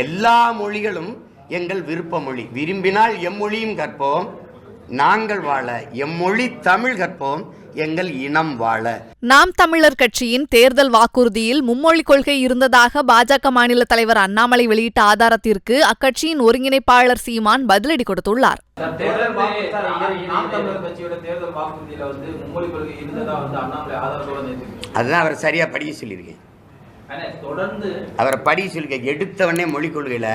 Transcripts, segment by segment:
எல்லா மொழிகளும் எங்கள் விருப்ப மொழி. விரும்பினால் எம்மொழியும் கற்போம், நாங்கள் வாழ. எம்மொழி தமிழ் கற்போம், எங்கள் இனம் வாழ. நாம் தமிழர் கட்சியின் தேர்தல் வாக்குறுதியில் மும்மொழி கொள்கை இருந்ததாக பாஜக மாநில தலைவர் அண்ணாமலை வெளியிட்ட ஆதாரத்திற்கு அக்கட்சியின் ஒருங்கிணைப்பாளர் சீமான் பதிலடி கொடுத்துள்ளார். அதுதான் அவர் சரியா படிக்க சொல்லியிருக்கேன். அவரை படிக்க சொல்லியிருக்க எடுத்தவனே மொழி கொள்கையில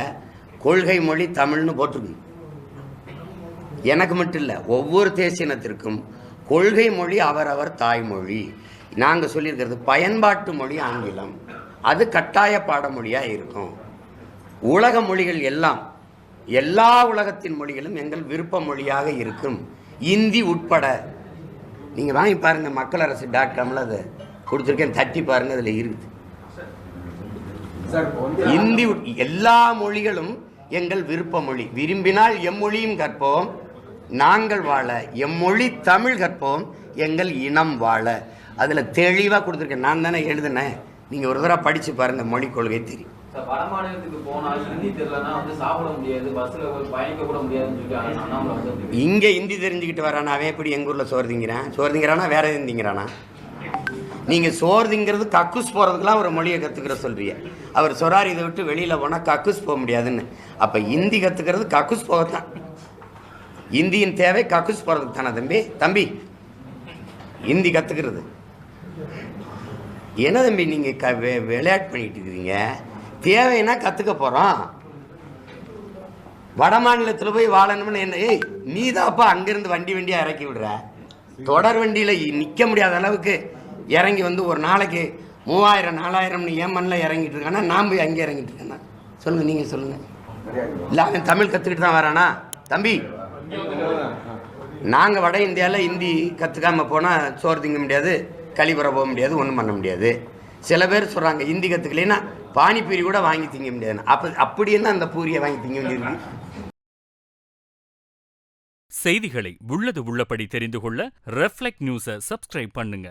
கொள்கை மொழி தமிழ்னு போட்டிருக்கு. எனக்கு மட்டும் இல்லை, ஒவ்வொரு தேசியனத்திற்கும் கொள்கை மொழி அவரவர் தாய்மொழி. நாங்கள் சொல்லியிருக்கிறது பயன்பாட்டு மொழி ஆங்கிலம், அது கட்டாய பாடமொழியாக இருக்கும். உலக மொழிகள் எல்லாம், எல்லா உலகத்தின் மொழிகளும் எங்கள் விருப்ப மொழியாக இருக்கும், இந்தி உட்பட. நீங்கள் வாங்கி பாருங்கள், மக்களரசு.comல அதை கொடுத்துருக்கேன், தட்டி பாருங்கள், அதில் இருக்குது. இந்தி எல்லா மொழிகளும் எங்கள் விருப்ப மொழி. விரும்பினால் எம்மொழியும் கற்போம், நாங்கள் வாழ. எம்மொழி தமிழ் கற்போம், எங்கள் இனம் வாழ. அதில் தெளிவாக கொடுத்துருக்கேன். நான் தானே எழுதுனேன், நீங்கள் ஒரு தடவை படித்து பாருங்கள், மொழி கொள்கை தெரியும். இங்கே ஹிந்தி தெரிஞ்சுக்கிட்டு வரானா அவன் எப்படி எங்கள் ஊரில் சோறு திங்கிறானா வேற எதுவும் திங்கிறானா? நீங்கள் சோறு திங்கிறது கக்கூஸ் போகிறதுக்கெலாம் ஒரு மொழியை கற்றுக்கிற சொல்கிறீங்க. அவர் சொரார் இதை விட்டு வெளியில் போனால் கக்கூஸ் போக முடியாதுன்னு. அப்போ ஹிந்தி கற்றுக்கிறது கக்கூஸ் போகத்தான். இந்தியின் தேவை கக்கூஸ் போகிறதுக்கு தானே தம்பி ஹிந்தி கற்றுக்கிறது. என்ன தம்பி நீங்கள் விளையாட்டு பண்ணிட்டு இருக்கிறீங்க? தேவைன்னா கற்றுக்க போகிறோம். வட மாநிலத்தில் போய் வாழணும்னு என்ன? நீ தான்ப்பா அங்கேருந்து வண்டியாக இறக்கி விடுற. தொடர் வண்டியில் நிற்க முடியாத அளவுக்கு இறங்கி வந்து ஒரு நாளைக்கு 3000 4000 ஏன் மண்ணில் இறங்கிட்டு இருக்கானா, நான் போய் அங்கே இறங்கிட்டு இருக்கேன்னா? சொல்லுங்கள், நீங்கள் சொல்லுங்கள். இல்லை அவன் தமிழ் கற்றுக்கிட்டு தான் வரானா? தம்பி, நாங்கள் வட இந்தியாவில் ஹிந்தி கற்றுக்காமல் போனால் சோறு திங்க முடியாது, கழிவுற போக முடியாது, ஒன்றும் பண்ண முடியாது. சில பேர் சொல்கிறாங்க ஹிந்தி கற்றுக்கலைன்னா பானிபூரி கூட வாங்கி திங்க முடியாதுன்னு. அப்படி என்ன அந்த பூரியை வாங்கி திங்க வேண்டியிருக்கு? செய்திகளை உள்ளது உள்ளபடி தெரிந்து கொள்ள ரெஃப்ளெக்ட் நியூஸை சப்ஸ்கிரைப் பண்ணுங்க.